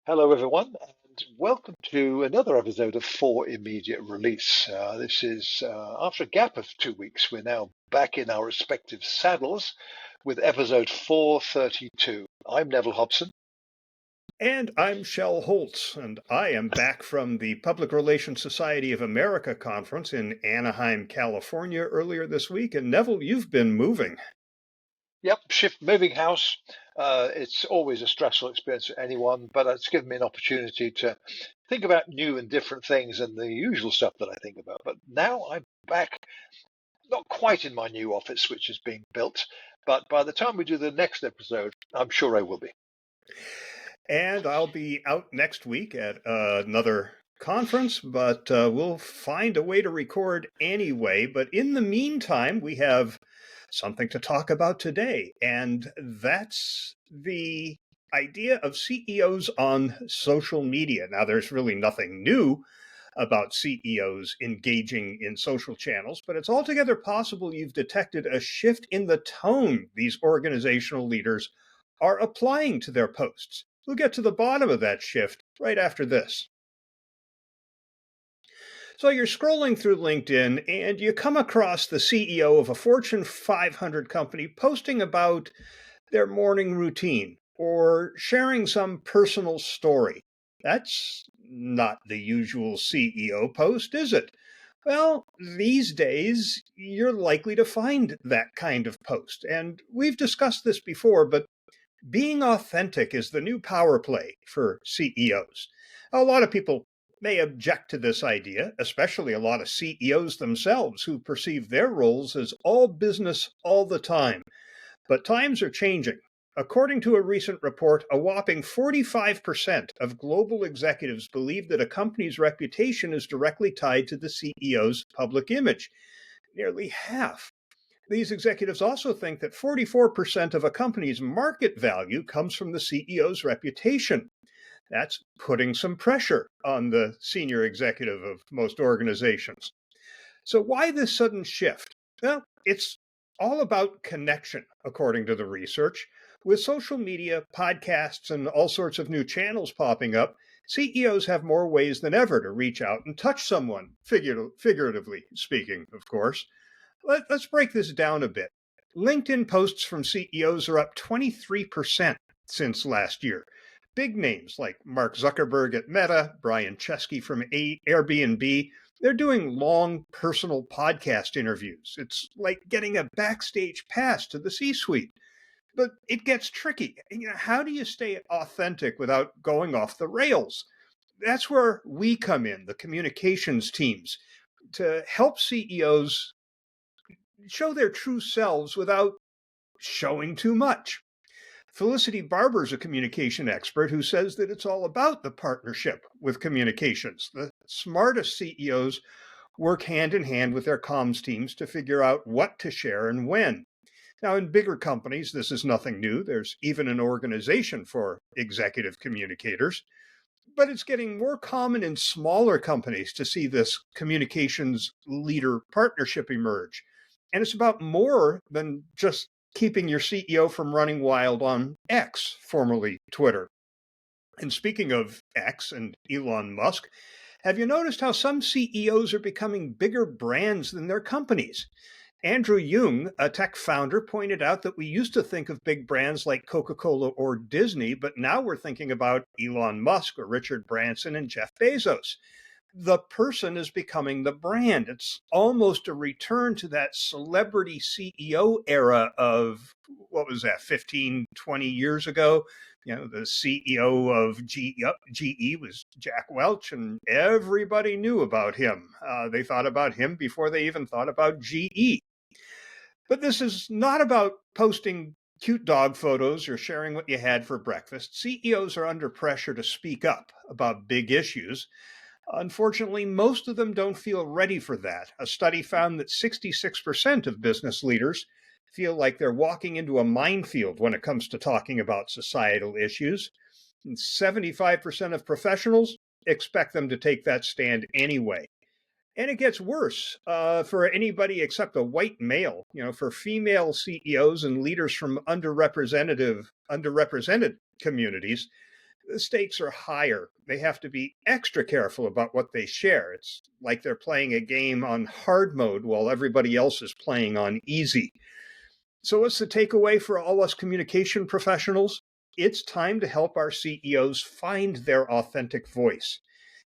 Hello, everyone, and welcome to another episode of For Immediate Release. This is after a gap of 2 weeks, we're now back in our respective saddles with episode 432. I'm Neville Hobson. And I'm Shel Holtz, and I am back from the Public Relations Society of America conference in Anaheim, California earlier this week. And Neville, you've been moving. Yep, moving house. It's always a stressful experience for anyone, but it's given me an opportunity to think about new and different things and the usual stuff that I think about. But now I'm back, not quite in my new office, which is being built, but by the time we do the next episode, I'm sure I will be. And I'll be out next week at another conference, but we'll find a way to record anyway. But in the meantime, we have something to talk about today, and that's the idea of CEOs on social media. Now, there's really nothing new about CEOs engaging in social channels, but it's altogether possible you've detected a shift in the tone these organizational leaders are applying to their posts. We'll get to the bottom of that shift right after this. So you're scrolling through LinkedIn and you come across the CEO of a Fortune 500 company posting about their morning routine or sharing some personal story. That's not the usual CEO post, is it? Well, these days, you're likely to find that kind of post. And we've discussed this before, but being authentic is the new power play for CEOs. A lot of people may object to this idea, especially a lot of CEOs themselves who perceive their roles as all business all the time. But times are changing. According to a recent report, a whopping 45% of global executives believe that a company's reputation is directly tied to the CEO's public image. Nearly half. These executives also think that 44% of a company's market value comes from the CEO's reputation. That's putting some pressure on the senior executive of most organizations. So why this sudden shift? Well, it's all about connection, according to the research. With social media, podcasts, and all sorts of new channels popping up, CEOs have more ways than ever to reach out and touch someone, figuratively speaking, of course. Let's break this down a bit. LinkedIn posts from CEOs are up 23% since last year. Big names like Mark Zuckerberg at Meta, Brian Chesky from Airbnb, they're doing long personal podcast interviews. It's like getting a backstage pass to the C-suite. But it gets tricky. How do you stay authentic without going off the rails? That's where we come in, the communications teams, to help CEOs show their true selves without showing too much. Felicity Barber is a communication expert who says that it's all about the partnership with communications. The smartest CEOs work hand in hand with their comms teams to figure out what to share and when. Now, in bigger companies, this is nothing new. There's even an organization for executive communicators. But it's getting more common in smaller companies to see this communications leader partnership emerge. And it's about more than just keeping your CEO from running wild on X, formerly Twitter. And speaking of X and Elon Musk, have you noticed how some CEOs are becoming bigger brands than their companies? Andrew Jung, a tech founder, pointed out that we used to think of big brands like Coca-Cola or Disney, but now we're thinking about Elon Musk or Richard Branson and Jeff Bezos. The person is becoming the brand. It's almost a return to that celebrity CEO era of, what was that, 15, 20 years ago? The CEO of GE was Jack Welch, and everybody knew about him. They thought about him before they even thought about GE. But this is not about posting cute dog photos or sharing what you had for breakfast. CEOs are under pressure to speak up about big issues. Unfortunately, most of them don't feel ready for that. A study found that 66% of business leaders feel like they're walking into a minefield when it comes to talking about societal issues. And 75% of professionals expect them to take that stand anyway. And it gets worse for anybody except a white male. For female CEOs and leaders from underrepresented communities, the stakes are higher. They have to be extra careful about what they share. It's like they're playing a game on hard mode while everybody else is playing on easy. So, what's the takeaway for all us communication professionals? It's time to help our CEOs find their authentic voice.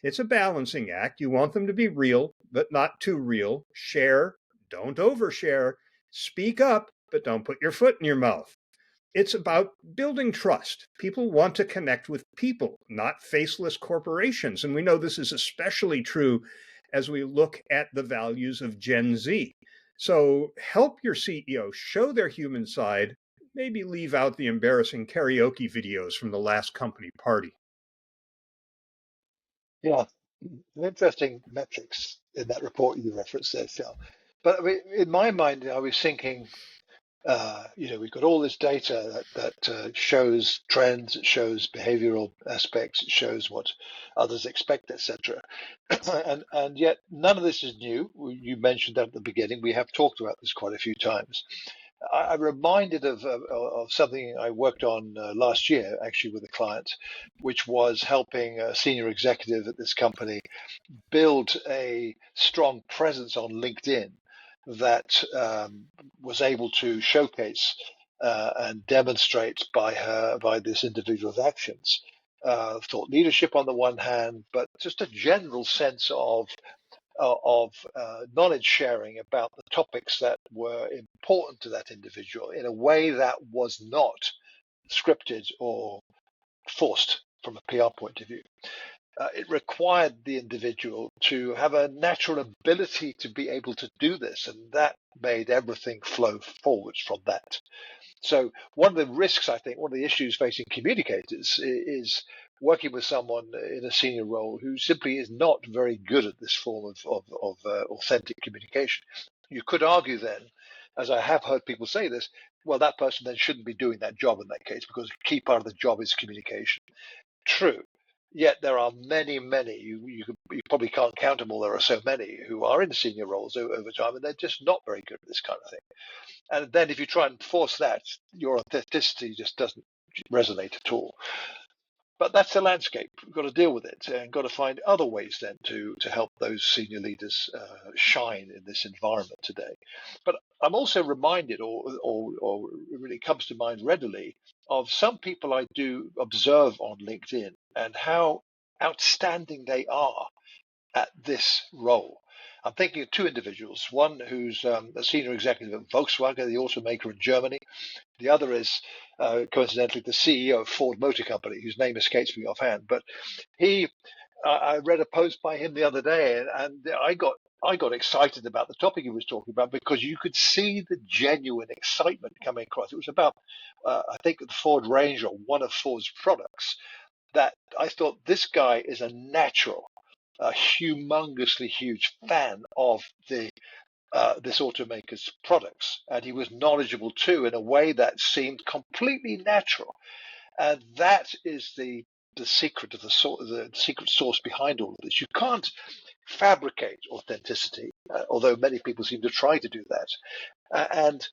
It's a balancing act. You want them to be real, but not too real. Share, don't overshare. Speak up, but don't put your foot in your mouth. It's about building trust. People want to connect with people, not faceless corporations. And we know this is especially true as we look at the values of Gen Z. So help your CEO show their human side, maybe leave out the embarrassing karaoke videos from the last company party. Yeah, interesting metrics in that report you referenced there, Phil. But I mean, in my mind, I was thinking, we've got all this data that shows trends, it shows behavioral aspects, it shows what others expect, etc. And yet none of this is new. You mentioned that at the beginning. We have talked about this quite a few times. I'm reminded of something I worked on last year, actually, with a client, which was helping a senior executive at this company build a strong presence on LinkedIn that was able to showcase and demonstrate by this individual's actions thought leadership on the one hand, but just a general sense of knowledge sharing about the topics that were important to that individual in a way that was not scripted or forced from a PR point of view. It required the individual to have a natural ability to be able to do this, and that made everything flow forwards from that. So one of the risks, I think, one of the issues facing communicators is working with someone in a senior role who simply is not very good at this form of authentic communication. You could argue then, as I have heard people say this, well, that person then shouldn't be doing that job in that case because a key part of the job is communication. True. Yet there are many, many, you probably can't count them all, there are so many who are in senior roles over time and they're just not very good at this kind of thing. And then if you try and force that, your authenticity just doesn't resonate at all. But that's the landscape. We've got to deal with it and got to find other ways then to help those senior leaders shine in this environment today. But I'm also reminded, or it really comes to mind readily, of some people I do observe on LinkedIn and how outstanding they are at this role. I'm thinking of two individuals, one who's a senior executive at Volkswagen, the automaker in Germany. The other is, coincidentally, the CEO of Ford Motor Company, whose name escapes me offhand. But he, I read a post by him the other day, and I got excited about the topic he was talking about because you could see the genuine excitement coming across. It was about, I think, the Ford Ranger, one of Ford's products. That I thought this guy is a natural, a humongously huge fan of this automaker's products, and he was knowledgeable too in a way that seemed completely natural. And that is the secret of the secret sauce behind all of this. You can't fabricate authenticity, although many people seem to try to do that. And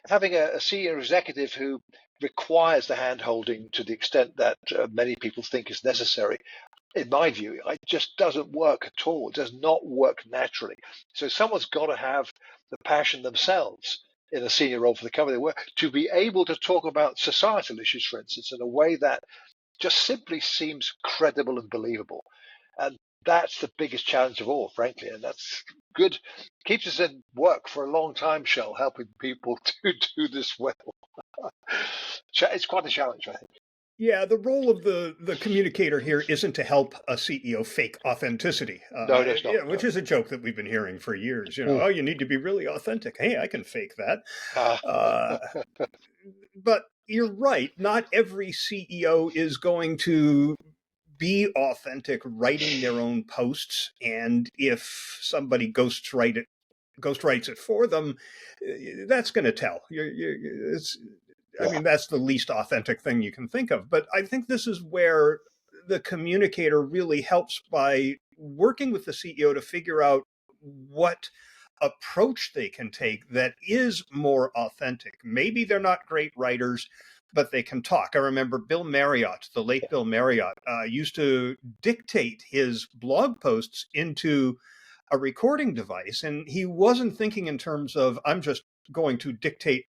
having a senior executive who requires the hand holding to the extent that many people think is necessary, in my view, it just doesn't work at all. It does not work naturally. So someone's got to have the passion themselves in a senior role for the company they work to be able to talk about societal issues, for instance, in a way that just simply seems credible and believable. And that's the biggest challenge of all, frankly. And that's good. Keeps us in work for a long time, Shell, helping people to do this well. It's quite a challenge, I think. Yeah, the role of the communicator here isn't to help a CEO fake authenticity, No, that's not. yeah, which No. is a joke that we've been hearing for years. Mm. Oh, you need to be really authentic. Hey, I can fake that. Ah, Uh, but you're right. Not every CEO is going to be authentic writing their own posts. And if somebody ghostwrites it for them, that's going to tell. I yeah. mean, that's the least authentic thing you can think of. But I think this is where the communicator really helps by working with the CEO to figure out what approach they can take that is more authentic. Maybe they're not great writers, but they can talk. I remember Bill Marriott, the late Bill Marriott, used to dictate his blog posts into a recording device, and he wasn't thinking in terms of, I'm just going to dictate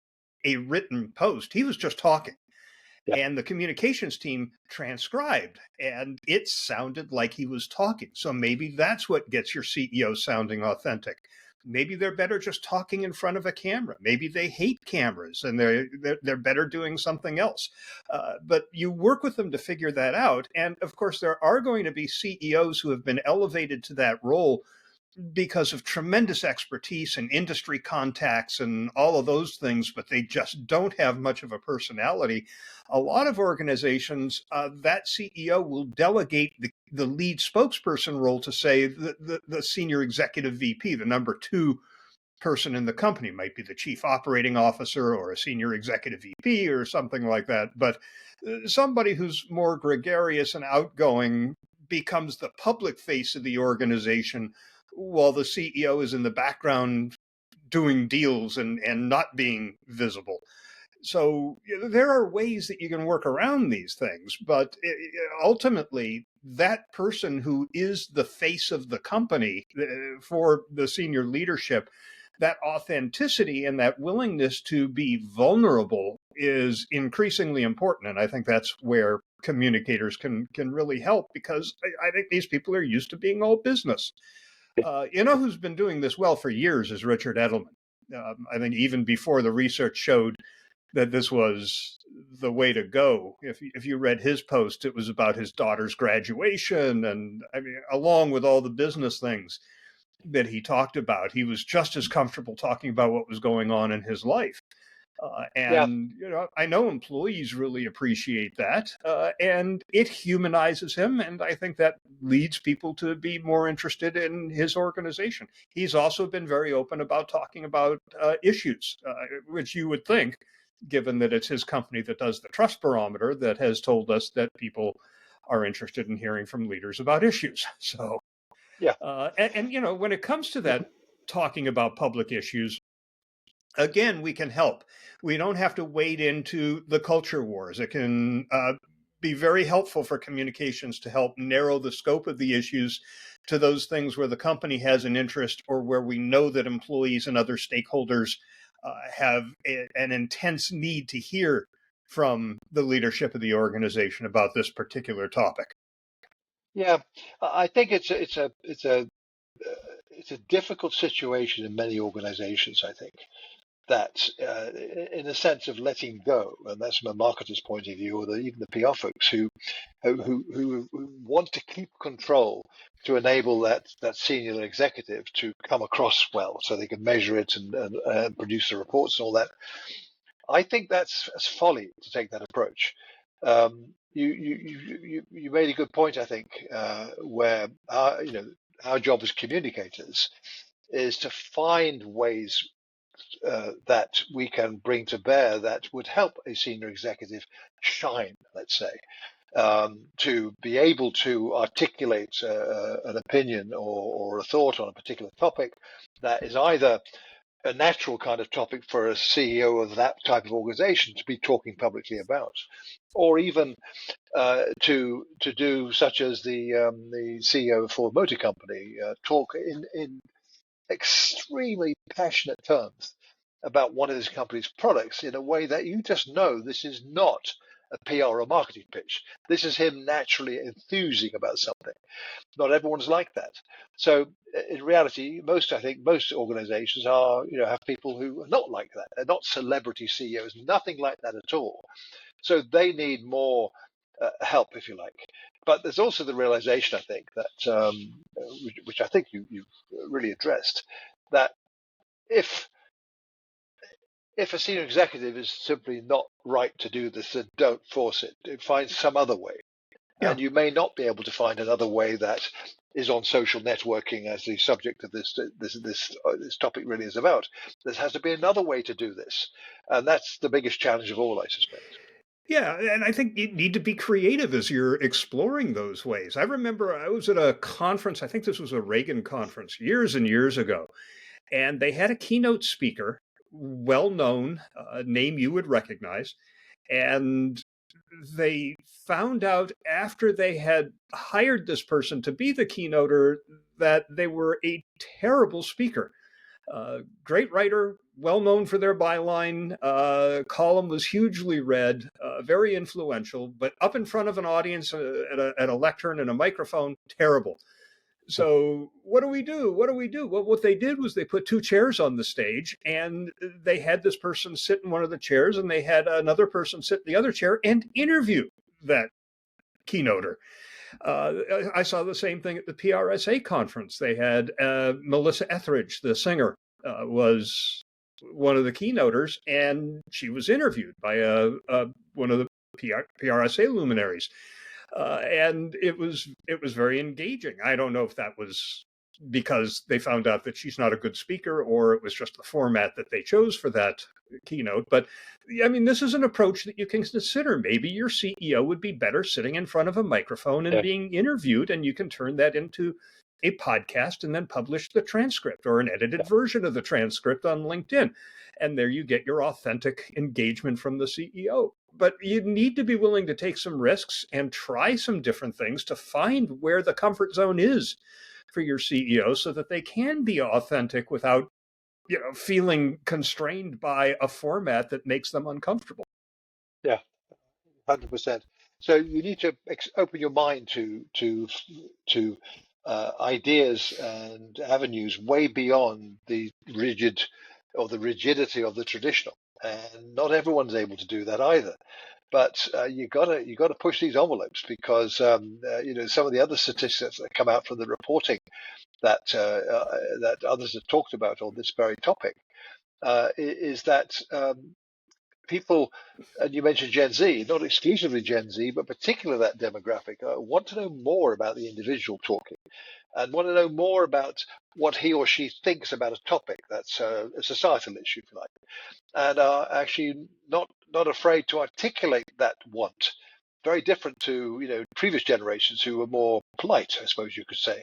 a written post. He was just talking. Yeah. And the communications team transcribed, and it sounded like he was talking. So maybe that's what gets your CEO sounding authentic. Maybe they're better just talking in front of a camera. Maybe they hate cameras and they're better doing something else. But you work with them to figure that out. And of course, there are going to be CEOs who have been elevated to that role because of tremendous expertise and industry contacts and all of those things, but they just don't have much of a personality. A lot of organizations, that CEO will delegate the lead spokesperson role to, say, the senior executive VP, the number two person in the company. Might be the chief operating officer or a senior executive VP or something like that. But somebody who's more gregarious and outgoing becomes the public face of the organization, while the CEO is in the background doing deals and not being visible. So there are ways that you can work around these things, but ultimately, that person who is the face of the company for the senior leadership, that authenticity and that willingness to be vulnerable is increasingly important. And I think that's where communicators can really help, because I think these people are used to being all business. You know who's been doing this well for years is Richard Edelman. I think even before the research showed that this was the way to go. If you read his post, it was about his daughter's graduation, and I mean, along with all the business things that he talked about, he was just as comfortable talking about what was going on in his life. Yeah. And I know employees really appreciate that, and it humanizes him. And I think that leads people to be more interested in his organization. He's also been very open about talking about issues, which you would think, given that it's his company that does the trust barometer, that has told us that people are interested in hearing from leaders about issues. So, Yeah. when it comes to that, talking about public issues, again, we can help. We don't have to wade into the culture wars. It can be very helpful for communications to help narrow the scope of the issues to those things where the company has an interest, or where we know that employees and other stakeholders have an intense need to hear from the leadership of the organization about this particular topic. Yeah. I think it's a difficult situation in many organizations, I think, that in a sense of letting go, and that's from a marketer's point of view, or even the PR folks who want to keep control to enable that senior executive to come across well, so they can measure it and produce the reports and all that. I think that's folly to take that approach. You made a good point, I think, where our job as communicators is to find ways that we can bring to bear that would help a senior executive shine, let's say, to be able to articulate an opinion or a thought on a particular topic that is either a natural kind of topic for a CEO of that type of organization to be talking publicly about, or even to do such as the CEO of Ford Motor Company talk in extremely passionate terms about one of his company's products in a way that you just know this is not a PR or marketing pitch. This is him naturally enthusing about something. Not everyone's like that. So in reality, I think most organizations have people who are not like that. They're not celebrity CEOs, nothing like that at all. So they need more help, if you like. But there's also the realization, I think, that which I think you've really addressed, that if a senior executive is simply not right to do this, then don't force it. Find some other way. Yeah. And you may not be able to find another way that is on social networking, as the subject of this topic really is about. There has to be another way to do this, and that's the biggest challenge of all, I suspect. Yeah, and I think you need to be creative as you're exploring those ways. I remember I was at a conference, I think this was a Reagan conference years and years ago, and they had a keynote speaker, well known, name you would recognize. And they found out after they had hired this person to be the keynoter that they were a terrible speaker. Great writer, well known for their byline. Column was hugely read, very influential, but up in front of an audience at a lectern and a microphone, terrible. So what do we do? What do we do? Well, what they did was they put two chairs on the stage, and they had this person sit in one of the chairs, and they had another person sit in the other chair and interview that keynoter. I saw the same thing at the PRSA conference. They had Melissa Etheridge, the singer, was one of the keynoters, and she was interviewed by one of the PRSA luminaries. And it was very engaging. I don't know if that was because they found out that she's not a good speaker, or it was just the format that they chose for that keynote. But I mean, this is an approach that you can consider. Maybe your CEO would be better sitting in front of a microphone and being interviewed, and you can turn that into a podcast and then publish the transcript or an edited version of the transcript on LinkedIn. And there you get your authentic engagement from the CEO. But you need to be willing to take some risks and try some different things to find where the comfort zone is for your CEO so that they can be authentic without, feeling constrained by a format that makes them uncomfortable. Yeah, 100%. So you need to open your mind to ideas and avenues way beyond the rigid or the rigidity of the traditional. And not everyone's able to do that either. But you gotta push these envelopes because some of the other statistics that come out from the reporting that others have talked about on this very topic is that people, and you mentioned Gen Z, not exclusively Gen Z, but particularly that demographic, want to know more about the individual talking and want to know more about what he or she thinks about a topic that's a societal issue, if you like, and are actually not afraid to articulate that want. Very different to previous generations who were more polite, I suppose you could say.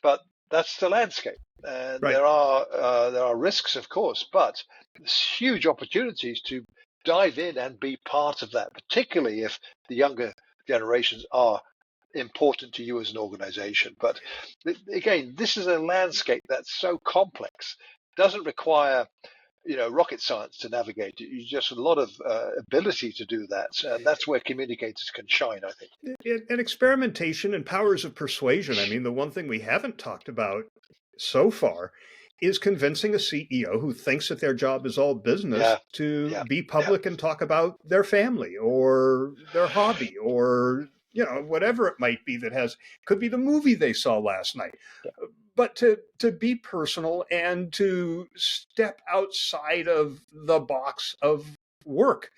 But that's the landscape, and Right. there are risks, of course, but there's huge opportunities to dive in and be part of that, particularly if the younger generations are important to you as an organization. But again, this is a landscape that's so complex, doesn't require rocket science to navigate it. You just a lot of ability to do that, and that's where communicators can shine, I think. And experimentation and powers of persuasion. I mean, the one thing we haven't talked about so far is convincing a CEO who thinks that their job is all business Yeah, to yeah, be yeah, public and talk about their family or their hobby or whatever it might be that could be the movie they saw last night. yeah, But to be personal and to step outside of the box of work,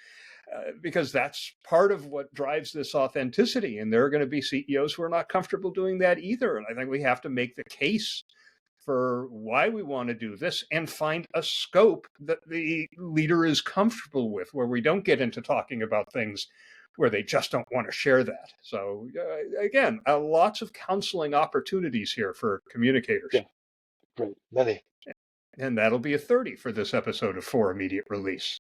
because that's part of what drives this authenticity. And there are going to be CEOs who are not comfortable doing that either. And I think we have to make the case for why we want to do this and find a scope that the leader is comfortable with, where we don't get into talking about things where they just don't want to share that. So again, lots of counseling opportunities here for communicators. yeah. Great, many. And that'll be a 30 for this episode of For Immediate Release.